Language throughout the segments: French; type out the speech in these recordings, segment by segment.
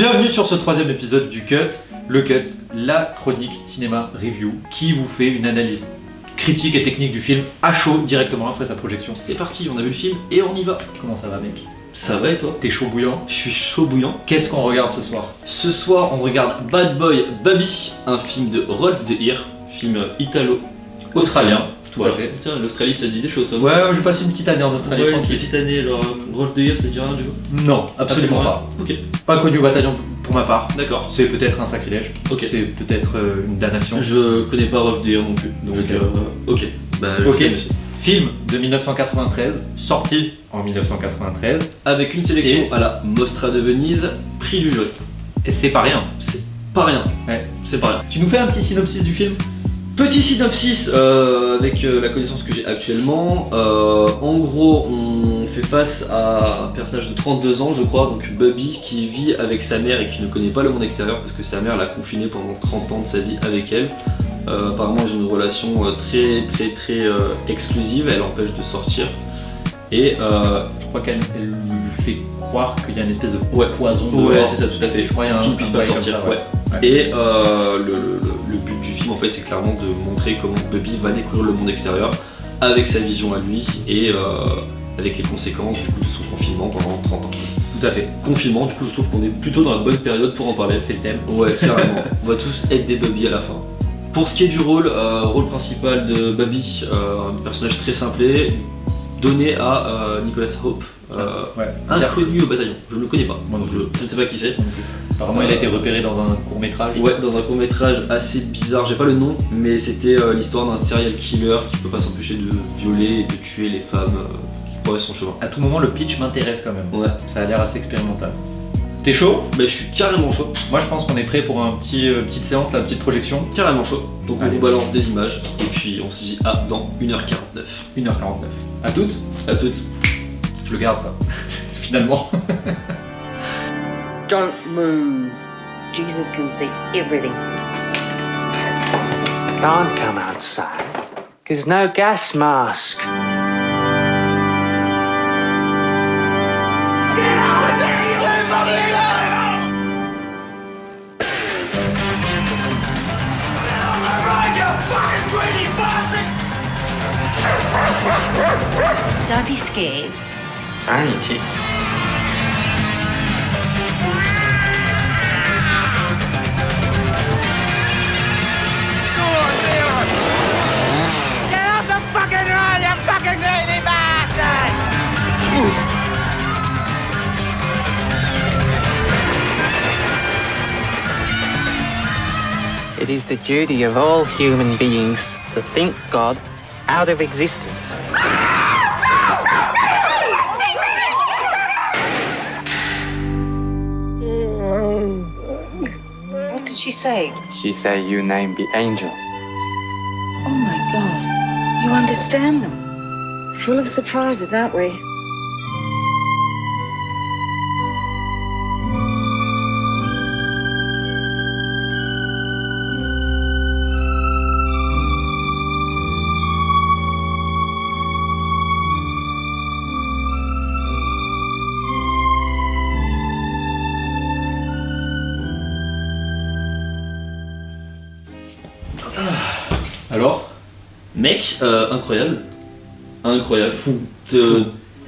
Bienvenue sur ce troisième épisode du Cut, le Cut, la chronique cinéma review qui vous fait une analyse critique et technique du film à chaud directement après sa projection. C'est parti, on a vu le film et on y va. Comment ça va mec? Ça va et toi? T'es chaud bouillant? Je suis chaud bouillant. Qu'est-ce qu'on regarde ce soir? Ce soir on regarde Bad Boy Baby, un film de Rolf De Heer, film Australien. Tout à fait. Tiens, l'Australie ça te dit des choses toi? Ouais, j'ai passé une petite année en Australie, Ouais, tranquille. une petite année, genre Rolf De Heer ça te dit rien du coup? Non, absolument pas. Ok, Pas connu au bataillon pour ma part. d'accord. C'est peut-être un sacrilège, Ok. c'est peut-être une damnation. Je connais pas Rolf De Heer non plus, donc ok. Bah, je Ok. connais aussi. Film de 1993, sorti en 1993, Avec une sélection à la Mostra de Venise, prix du jury. et c'est pas rien. C'est pas rien. Ouais. C'est pas rien. Tu nous fais un petit synopsis du film? Petit synopsis avec la connaissance que j'ai actuellement. En gros, on fait face à un personnage de 32 ans, je crois, donc Bubby, qui vit avec sa mère et qui ne connaît pas le monde extérieur parce que sa mère l'a confiné pendant 30 ans de sa vie avec elle. Apparemment, ils ont une relation très exclusive, elle l'empêche de sortir. Et Je crois qu'elle lui fait croire qu'il y a une espèce de Ouais. poison ouais, dehors. c'est ça, tout à fait. Je crois qu'il y a Qu'il un ne puisse un pas bail comme sortir. ça, Ouais. Ouais. Et le but du film, en fait, c'est clairement de montrer comment Bubby va découvrir le monde extérieur avec sa vision à lui et avec les conséquences du coup de son confinement pendant 30 ans. Tout à fait. Confinement, du coup, je trouve qu'on est plutôt dans la bonne période pour en parler. C'est le thème. Ouais, carrément. On va tous être des Bubby à la fin. Pour ce qui est du rôle principal de Bubby, un personnage très simplé, donné à Nicholas Hope, Ouais. inconnu au bataillon. Je ne le connais pas. Moi non Donc, plus. je ne sais pas qui c'est. Apparemment, il a été repéré dans un court métrage. Ouais, dans un court-métrage assez bizarre, j'ai pas le nom, mais c'était l'histoire d'un serial killer qui peut pas s'empêcher de violer et de tuer les femmes qui croisent son chemin. À tout moment, le pitch m'intéresse quand même. Ouais, Ça a l'air assez expérimental. T'es chaud? bah je suis carrément chaud, Moi, je pense qu'on est prêt pour un petite séance, la petite projection. carrément chaud. Donc on Allez. vous balance des images et puis on se dit à dans 1h49. 1h49. À toutes? À toutes. Je le garde ça. Finalement. Don't move. Jesus can see everything. Can't come outside. There's no gas mask. Don't be scared. Tiny tits. It is the duty of all human beings to think God out of existence. What did she say? She say you name the angel. Oh my God. You understand them. Full of surprises, aren't we? Alors? Mec, incroyable. Incroyable. Fou.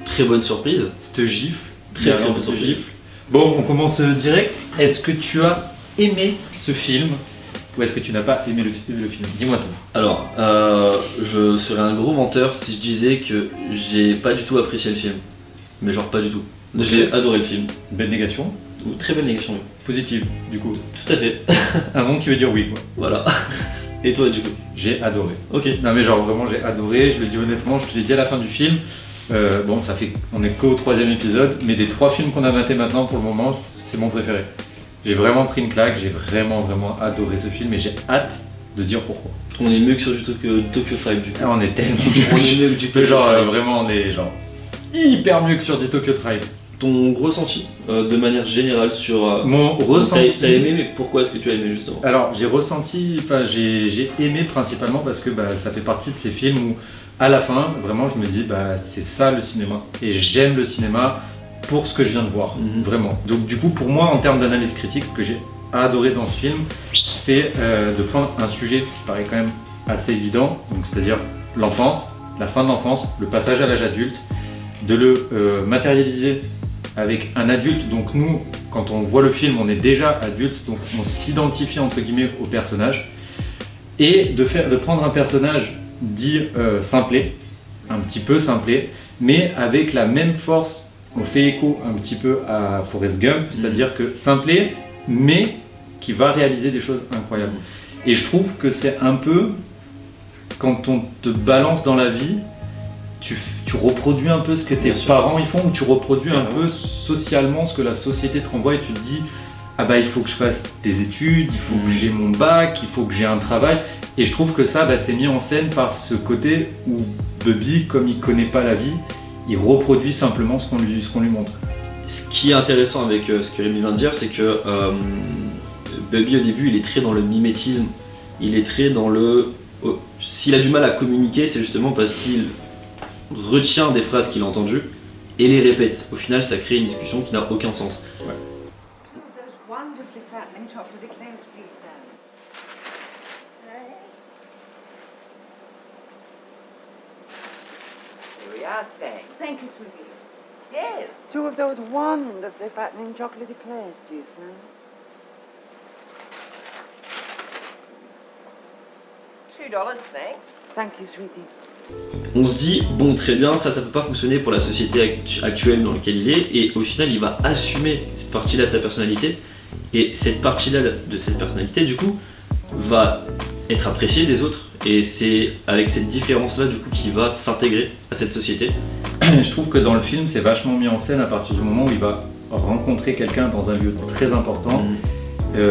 Très bonne surprise. Cette gifle. Très Derrière bonne cette surprise. gifle. Bon, on commence direct. Est-ce que tu as aimé ce film ou est-ce que tu n'as pas aimé le film? Dis-moi tout. Alors, je serais un gros menteur si je disais que j'ai pas du tout apprécié le film. Mais genre pas du tout. Ok. J'ai adoré le film. Belle négation. Ou très belle négation. Positive, du coup. Tout à fait. Un nom qui veut dire oui, quoi. Voilà. Et toi du coup? J'ai adoré. Ok. Non mais genre vraiment j'ai adoré, je le dis honnêtement, je te l'ai dit à la fin du film. Bon ça fait, on est qu'au troisième épisode, mais des trois films qu'on a matés maintenant pour le moment, c'est mon préféré. J'ai vraiment pris une claque, j'ai vraiment adoré ce film et j'ai hâte de dire pourquoi. On est mieux que sur du Tokyo Tribe du coup. Ah, on est tellement On est mieux que du Tokyo genre Tribe. vraiment on est genre hyper mieux que sur du Tokyo Tribe. Ton ressenti de manière générale sur. Mon T'as ressenti. aimé, mais pourquoi est-ce que tu as aimé justement? Alors j'ai ressenti, enfin j'ai aimé principalement parce que bah, ça fait partie de ces films où à la fin vraiment je me dis bah c'est ça le cinéma et j'aime le cinéma pour ce que je viens de voir, vraiment. Donc du coup, pour moi, en termes d'analyse critique, ce que j'ai adoré dans ce film, c'est de prendre un sujet qui paraît quand même assez évident, donc c'est-à-dire l'enfance, la fin de l'enfance, le passage à l'âge adulte, de le matérialiser avec un adulte. Donc nous, quand on voit le film, on est déjà adulte, donc on s'identifie entre guillemets au personnage, et de prendre un personnage dit simplé, un petit peu simplé, mais avec la même force. On fait écho un petit peu à Forrest Gump, c'est-à-dire que simplé, mais qui va réaliser des choses incroyables. Et je trouve que c'est un peu, quand on te balance dans la vie, tu reproduis un peu ce que tes parents ils font, ou tu reproduis un peu socialement ce que la société te renvoie, et tu te dis, ah bah il faut que je fasse des études, il faut que j'ai mon bac, il faut que j'ai un travail. Et je trouve que ça, c'est mis en scène par ce côté où Bubby, comme il connaît pas la vie, il reproduit simplement ce qu'on lui montre. Ce qui est intéressant avec ce que Rémi vient de dire, c'est que Bubby au début il est très dans le mimétisme, il est très dans le... S'il a du mal à communiquer, c'est justement parce qu'il retient des phrases qu'il a entendues et les répète. Au final, ça crée une discussion qui n'a aucun sens. Ouais. Thank you, sweetie. Yes. 2 of those wonderfully fattening chocolate eclairs, please, sir. $2, thanks. Thank you, sweetie. On se dit, bon très bien, ça peut pas fonctionner pour la société actuelle dans laquelle il est, et au final il va assumer cette partie-là de sa personnalité, et cette partie-là de cette personnalité du coup va être appréciée des autres, et c'est avec cette différence-là du coup qu'il va s'intégrer à cette société. Je trouve que dans le film c'est vachement mis en scène à partir du moment où il va rencontrer quelqu'un dans un lieu très important,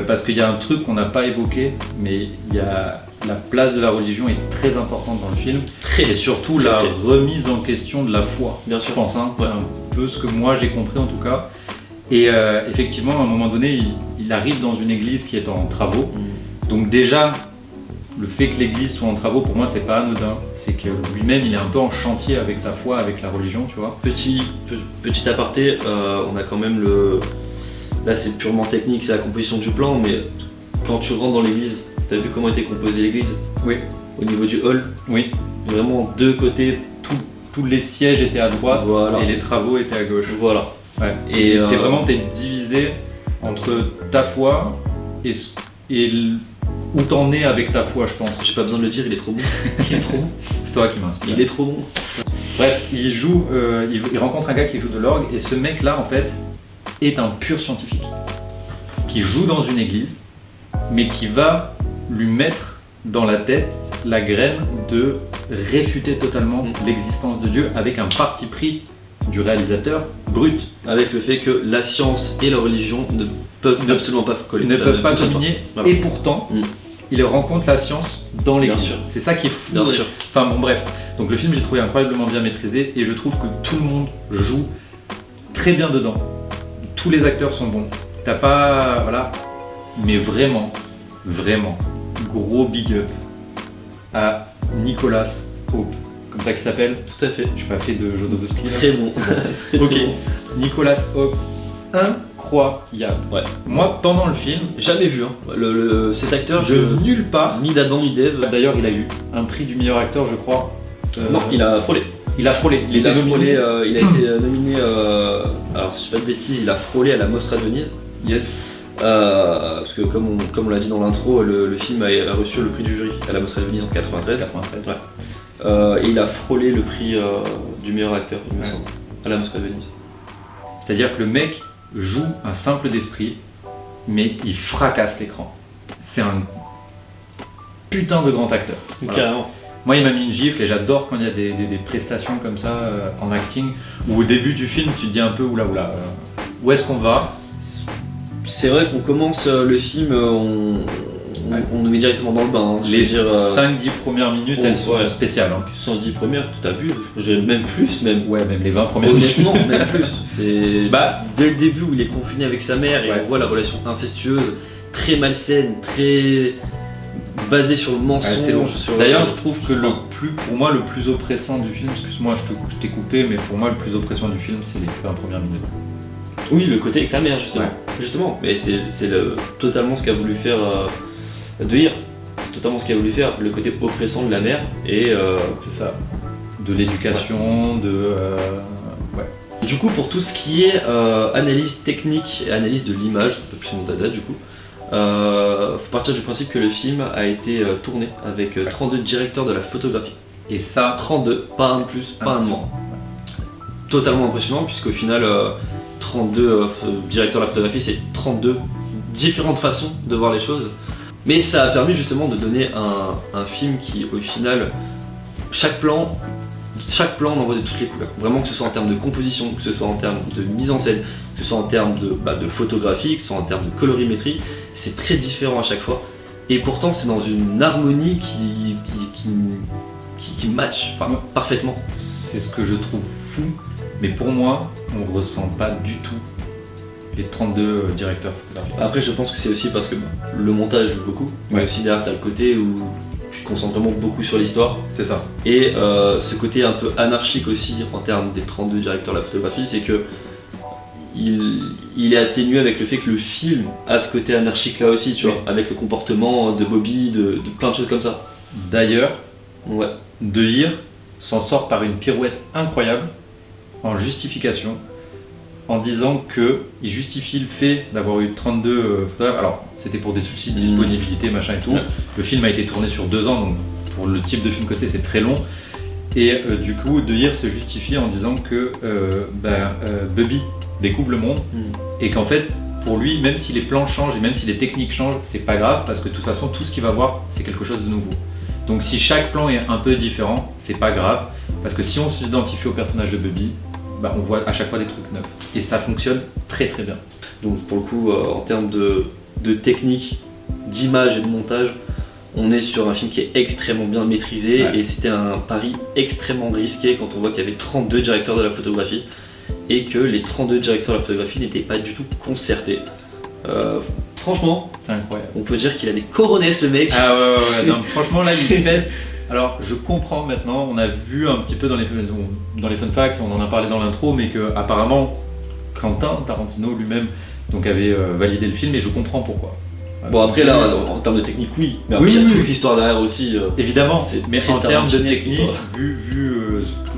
parce qu'il y a un truc qu'on n'a pas évoqué, mais il y a... La place de la religion est très importante dans le film, et surtout la remise en question de la foi. Bien sûr, je pense, hein, c'est un peu ce que moi j'ai compris en tout cas. Et effectivement, à un moment donné, il arrive dans une église qui est en travaux. Donc déjà, le fait que l'église soit en travaux, pour moi, c'est pas anodin. C'est que lui-même, il est un peu en chantier avec sa foi, avec la religion, tu vois. Petit aparté, on a quand même le... Là, c'est purement technique, c'est la composition du plan, mais quand tu rentres dans l'église, t'as vu comment était composée l'église? Oui. Au niveau du hall? Oui. Vraiment deux côtés. Tous les sièges étaient à droite, voilà, et les travaux étaient à gauche. Voilà. Ouais. Et t'es divisé entre ta foi et où t'en es avec ta foi, je pense. J'ai pas besoin de le dire, il est trop bon. Il est trop bon. C'est toi qui m'inspire. Il est trop bon. Bref, il rencontre un gars qui joue de l'orgue, et ce mec-là, en fait, est un pur scientifique. Qui joue dans une église, mais qui va lui mettre dans la tête la graine de réfuter totalement l'existence de Dieu, avec un parti pris du réalisateur brut. Avec le fait que la science et la religion ne peuvent absolument pas coller. Ne peuvent pas combiner, voilà. Et pourtant, il rencontre la science dans l'église. C'est ça qui est fou. Bien sûr. Enfin bon, bref. Donc le film, j'ai trouvé incroyablement bien maîtrisé, et je trouve que tout le monde joue très bien dedans. Tous les acteurs sont bons. T'as pas... Voilà. Mais vraiment, gros big up à Nicolas Hope, comme ça qu'il s'appelle. Tout à fait. J'ai pas fait de Jodorowsky. Très bon. Très, ok. Très bon. Nicolas Hope, incroyable. Ouais. Moi, pendant le film, jamais vu hein. Cet acteur de nulle part. Ni d'Adam ni d'Ève. D'ailleurs, il a eu un prix du meilleur acteur, je crois. Non, il a frôlé. Il a frôlé. Il a été nominé. Alors, si je dis pas de bêtises, il a frôlé à la Mostra de Venise. Yes. Parce que comme on l'a dit dans l'intro, le film a reçu le prix du jury à la Mostra de Venise en 93. Ouais. Et il a frôlé le prix du meilleur acteur, il me semble, à la Mostra de Venise. C'est-à-dire que le mec joue un simple d'esprit, mais il fracasse l'écran. C'est un putain de grand acteur. Voilà. Carrément. Moi, il m'a mis une gifle, et j'adore quand il y a des prestations comme ça en acting, où au début du film, tu te dis un peu oula, où est-ce qu'on va? C'est vrai qu'on commence le film, on nous met directement dans le bain. Hein, les 5-10 premières minutes, elles sont spéciales. Hein. 110 premières, tout abuse. Même plus, même. Ouais, même les 20 premières honnêtement, même plus. C'est dès le début où il est confiné avec sa mère, et on voit la relation incestueuse, très malsaine, très basée sur le mensonge. D'ailleurs, je trouve que pour moi, le plus oppressant du film, excuse-moi, je t'ai coupé, mais pour moi, le plus oppressant du film, c'est les 20 premières minutes. Oui, le côté avec sa mère, justement. Ouais. Justement, mais c'est totalement ce qu'a voulu faire De Hir. C'est totalement ce qu'a voulu faire, le côté oppressant de la mère et C'est ça. De l'éducation, ouais. Du coup, pour tout ce qui est analyse technique et analyse de l'image, c'est un peu plus mon dada du coup, faut partir du principe que le film a été tourné avec 32 directeurs de la photographie. Et ça, 32, pas un de plus, pas un de moins. Totalement impressionnant, puisqu'au final, 32 directeurs de la photographie, c'est 32 différentes façons de voir les choses. Mais ça a permis justement de donner un film qui, au final, chaque plan on envoie de toutes les couleurs. Vraiment, que ce soit en termes de composition, que ce soit en termes de mise en scène, que ce soit en termes de photographie, que ce soit en termes de colorimétrie, c'est très différent à chaque fois. Et pourtant, c'est dans une harmonie qui match parfaitement. c'est ce que je trouve fou, mais pour moi, on ressent pas du tout les 32 directeurs photographiques. Après, je pense que c'est aussi parce que le montage joue beaucoup, mais Ouais. aussi derrière, t'as le côté où tu te concentres vraiment beaucoup sur l'histoire. C'est ça. Et ce côté un peu anarchique aussi en termes des 32 directeurs de la photographie, c'est que il est atténué avec le fait que le film a ce côté anarchique là aussi, tu vois, avec le comportement de Bobby, de plein de choses comme ça. D'ailleurs, Ouais. De Hir s'en sort par une pirouette incroyable en justification, en disant qu'il justifie le fait d'avoir eu 32 photographes. Alors, c'était pour des soucis de disponibilité, machin et tout. Ouais. Le film a été tourné sur 2 ans, donc pour le type de film que c'est très long. Et du coup, De Hir se justifie en disant que Bubby découvre le monde et qu'en fait, pour lui, même si les plans changent et même si les techniques changent, c'est pas grave parce que de toute façon, tout ce qu'il va voir, c'est quelque chose de nouveau. Donc si chaque plan est un peu différent, c'est pas grave, parce que si on s'identifie au personnage de Bubby, on voit à chaque fois des trucs neufs. Et ça fonctionne très très bien. Donc pour le coup, en termes de technique, d'image et de montage, on est sur un film qui est extrêmement bien maîtrisé, Ouais. et c'était un pari extrêmement risqué quand on voit qu'il y avait 32 directeurs de la photographie et que les 32 directeurs de la photographie n'étaient pas du tout concertés. Franchement, C'est incroyable. on peut dire qu'il a des coronets, le mec. Ah ouais, C'est- non, franchement là il pèse. Alors je comprends maintenant, on a vu un petit peu dans les fun facts, on en a parlé dans l'intro, mais que apparemment Quentin Tarantino lui-même donc avait validé le film et je comprends pourquoi. Bon, après là, en termes de technique, oui, mais après Oui, il y a oui, toute oui. l'histoire derrière aussi. Évidemment, C'est mais très en termes de tarantinesque, technique, quoi. vu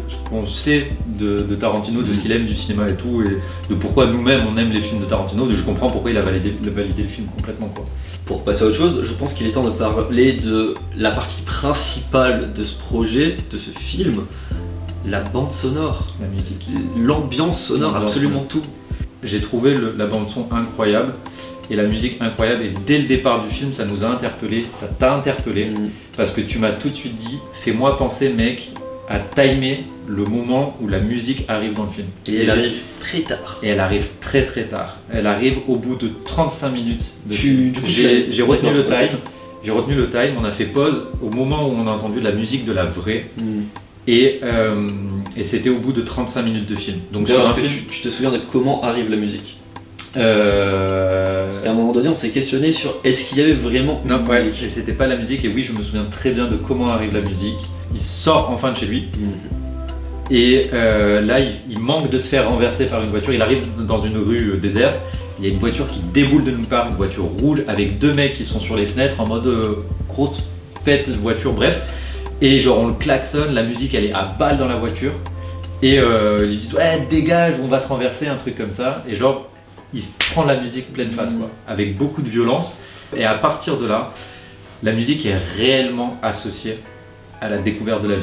ce qu'on sait de Tarantino, de ce qu'il aime du cinéma et tout, et de pourquoi nous-mêmes on aime les films de Tarantino, je comprends pourquoi il a validé le film complètement quoi. Pour passer à autre chose, je pense qu'il est temps de parler de la partie principale de ce projet, de ce film, la bande sonore, La musique. l'ambiance sonore, L'ambiance absolument tout. J'ai trouvé la bande son incroyable et la musique incroyable et dès le départ du film ça nous a interpellés, ça t'a interpellé parce que tu m'as tout de suite dit fais-moi penser mec à timer le moment où la musique arrive dans le film. Et elle arrive très tard. Et elle arrive très très tard. Elle arrive au bout de 35 minutes de Du film. coup, J'ai retenu le d'accord, time. J'ai retenu le time, on a fait pause au moment où on a entendu la musique de la vraie et c'était au bout de 35 minutes de film. Donc sur D'ailleurs, un est-ce que film, tu te souviens de comment arrive la musique? Parce qu'à un moment donné, on s'est questionné sur est-ce qu'il y avait vraiment non, une ouais, musique. et c'était pas la musique et oui je me souviens très bien de comment arrive la musique. Il sort enfin de chez lui et là il manque de se faire renverser par une voiture. Il arrive dans une rue déserte. Il y a une voiture qui déboule de nulle part, une voiture rouge avec 2 mecs qui sont sur les fenêtres en mode grosse fête de voiture, bref. Et genre on le klaxonne, la musique elle est à balle dans la voiture. Et ils lui disent ouais dégage, on va te renverser, un truc comme ça. Et genre il se prend la musique pleine face quoi, avec beaucoup de violence. Et à partir de là, la musique est réellement associée à la découverte de la vie.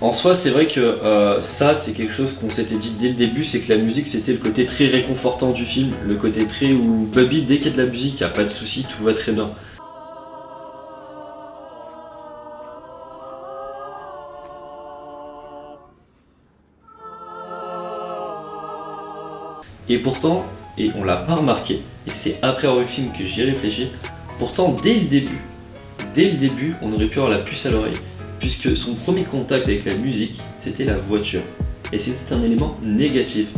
En soi, c'est vrai que ça, c'est quelque chose qu'on s'était dit dès le début, c'est que la musique, c'était le côté très réconfortant du film, le côté très où Bubby, dès qu'il y a de la musique, il n'y a pas de souci, tout va très bien. Et pourtant, et on l'a pas remarqué, et c'est après avoir vu le film que j'y ai réfléchi, pourtant dès le début, on aurait pu avoir la puce à l'oreille, puisque son premier contact avec la musique, c'était la voiture. Et c'était un élément négatif.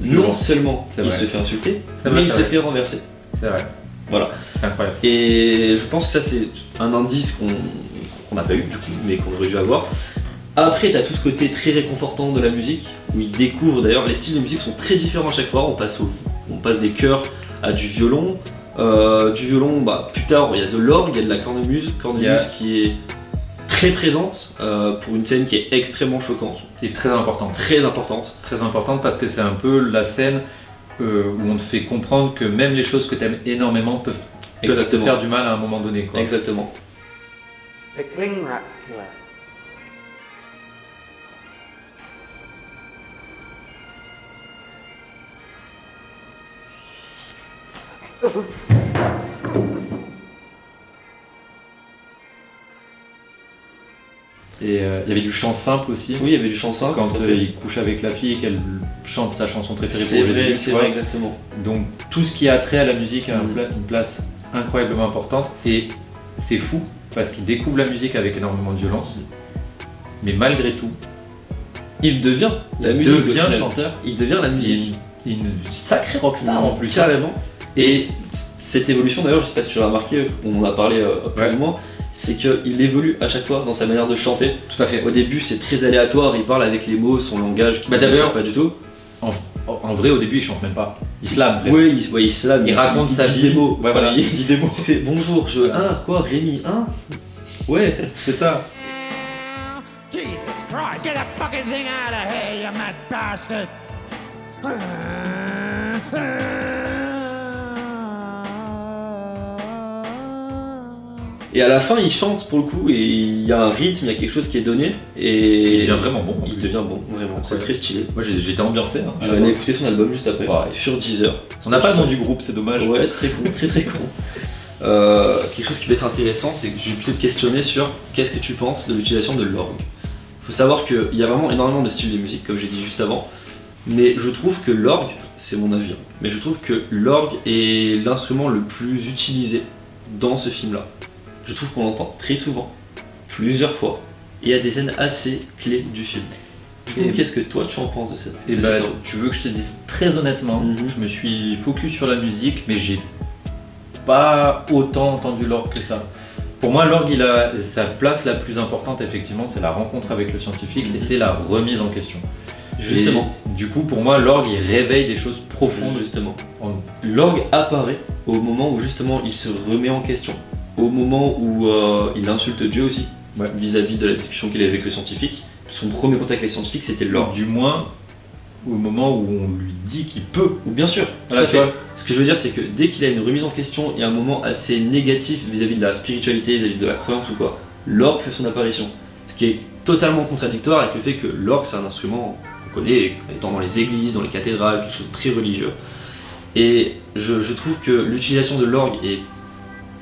Violent. Non seulement C'est il vrai. se fait insulter, C'est mais vrai, il c'est se vrai. fait renverser. C'est vrai, Voilà. c'est incroyable. Et je pense que ça c'est un indice qu'on n'a pas eu du coup, mais qu'on aurait dû avoir. Après, t'as tout ce côté très réconfortant de la musique, où il découvre d'ailleurs, les styles de musique sont très différents à chaque fois, on passe on passe des chœurs à du violon. Plus tard, il y a de l'orgue, il y a de la cornemuse qui est très présente pour une scène qui est extrêmement choquante. Et très importante. Très importante. Très importante parce que c'est un peu la scène où on te fait comprendre que même les choses que tu aimes énormément peuvent te faire du mal à un moment donné. Quoi. Exactement. The Klingrat Killer. Et il y avait du chant simple aussi. Oui, il y avait du chant simple. Quand il couche avec la fille et qu'elle chante sa chanson préférée c'est pour Jésus. C'est vrai, exactement. Donc tout ce qui a trait à la musique a une place incroyablement importante. Et c'est fou parce qu'il découvre la musique avec énormément de violence. Mais malgré tout, il devient chanteur. Il devient la musique. Il est une sacrée rockstar en plus. Carrément. Et cette évolution d'ailleurs, je sais pas si tu l'as remarqué, on en a parlé plus ou moins, c'est qu'il évolue à chaque fois dans sa manière de chanter. Tout à fait. Au début c'est très aléatoire, il parle avec les mots, son langage qui ne maîtrise pas du tout. En vrai au début il chante même pas, il slame presque. Oui, il slame, il raconte sa vie. Des mots. Ouais, voilà, il dit des mots. C'est bonjour, quoi, Rémi, ouais, c'est ça. Jesus Christ, get the fucking thing out of here, you mad bastard! Et à la fin, il chante pour le coup, et il y a un rythme, il y a quelque chose qui est donné, et il devient vraiment bon. Il devient bon, vraiment, c'est très stylé. Moi j'étais ambiancé. Je vais aller écouter son album juste après, sur Deezer. On n'a pas le nom du groupe, c'est dommage. Ouais, très con, très con. Quelque chose qui peut être intéressant, c'est que je vais plutôt te questionner sur qu'est-ce que tu penses de l'utilisation de l'orgue. Il faut savoir qu'il y a vraiment énormément de styles de musique, comme j'ai dit juste avant, mais je trouve que l'orgue, c'est mon avis, mais je trouve que l'orgue est l'instrument le plus utilisé dans ce film-là. Je trouve qu'on l'entend très souvent, plusieurs fois, et à des scènes assez clés du film. Qu'est-ce que toi tu en penses de cette tu veux que je te dise très honnêtement, je me suis focus sur la musique, mais j'ai pas autant entendu l'orgue que ça. Pour moi, l'orgue, il a sa place la plus importante, effectivement, c'est la rencontre avec le scientifique et c'est la remise en question. Justement. Et, du coup, pour moi, l'orgue, il réveille des choses profondes. Justement. L'orgue apparaît au moment où justement il se remet en question, au moment où il insulte Dieu aussi, vis-à-vis de la discussion qu'il a avec le scientifique. Son premier contact avec le scientifique, c'était l'orgue. Du moins, au moment où on lui dit qu'il peut. Ou bien sûr, voilà, tu vois. Ce que je veux dire, c'est que dès qu'il a une remise en question et un moment assez négatif vis-à-vis de la spiritualité, vis-à-vis de la croyance ou quoi, l'orgue fait son apparition. Ce qui est totalement contradictoire avec le fait que l'orgue, c'est un instrument qu'on connaît étant dans les églises, dans les cathédrales, quelque chose de très religieux. Et je trouve que l'utilisation de l'orgue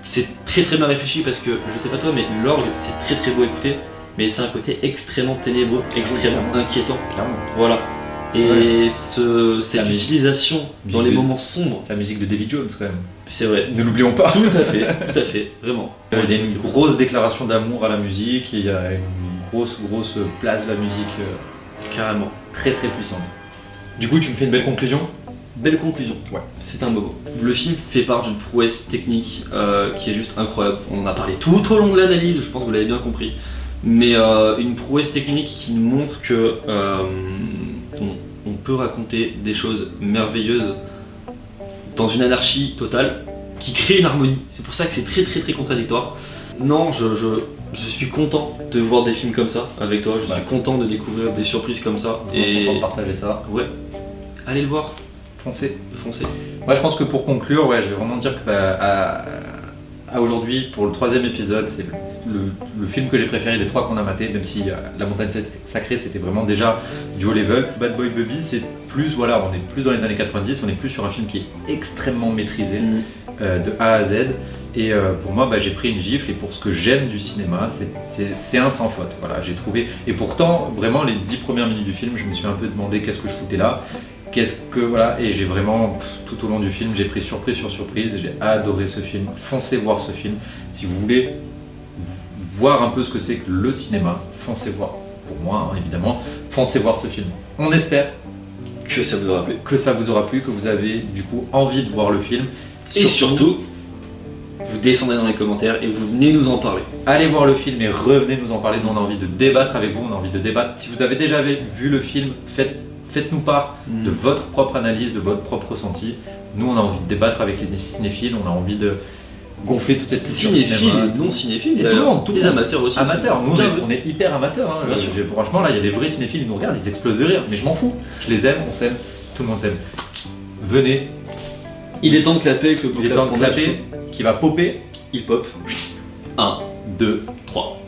c'est très très bien réfléchi parce que, je sais pas toi, mais l'orgue, c'est très très beau à écouter, mais c'est un côté extrêmement ténébreux, extrêmement inquiétant. Clairement. Voilà. Et cette utilisation dans les moments sombres. La musique de Davy Jones quand même. C'est vrai. Ne l'oublions pas. Tout à fait, vraiment. Il y a une grosse déclaration d'amour à la musique, et il y a une grosse place de la musique carrément très très puissante. Du coup, tu me fais une belle conclusion? Belle conclusion, ouais, c'est un beau mot. Le film fait part d'une prouesse technique qui est juste incroyable. On en a parlé tout au long de l'analyse, je pense que vous l'avez bien compris. Mais une prouesse technique qui nous montre que on peut raconter des choses merveilleuses dans une anarchie totale qui crée une harmonie. C'est pour ça que c'est très très très contradictoire. Non, je suis content de voir des films comme ça avec toi, je suis content de découvrir des surprises comme ça. Et content de partager ça. Ouais, allez le voir. Foncez. Moi je pense que pour conclure, je vais vraiment dire que à aujourd'hui, pour le 3e épisode, c'est le film que j'ai préféré des 3 qu'on a maté, même si La Montagne Sacrée c'était vraiment déjà du haut level. Bad Boy Baby, c'est plus, on est plus dans les années 90, on est plus sur un film qui est extrêmement maîtrisé de A à Z. Et pour moi, j'ai pris une gifle, et pour ce que j'aime du cinéma, c'est un sans faute. Voilà, j'ai trouvé. Et pourtant, vraiment, les 10 premières minutes du film, je me suis un peu demandé qu'est-ce que je foutais là. Et j'ai vraiment, tout au long du film, j'ai pris surprise sur surprise, et j'ai adoré ce film. Foncez voir ce film. Si vous voulez voir un peu ce que c'est que le cinéma, foncez voir. Pour moi, évidemment, foncez voir ce film. On espère que ça vous aura plu. Que vous avez du coup envie de voir le film. Et surtout, vous descendez dans les commentaires et vous venez nous en parler. Allez voir le film et revenez nous en parler. Nous, on a envie de débattre avec vous, on a envie de débattre. Si vous avez déjà vu le film, faites-nous part de votre propre analyse, de votre propre ressenti. Nous, on a envie de débattre avec les cinéphiles, on a envie de gonfler toute cette culture Cinéphiles cinéma. et non cinéphiles, Et tout le monde, les amateurs aussi. Amateurs, nous Bien on est hyper amateurs. Hein. Bien sûr. Franchement, là, il y a des vrais cinéphiles, ils nous regardent, ils explosent de rire. Mais je m'en fous. Je les aime, on s'aime, tout le monde s'aime. Venez, Il est temps de clapper avec le il est temps de clapper, qui va popper. Il pop. 1, 2, 3.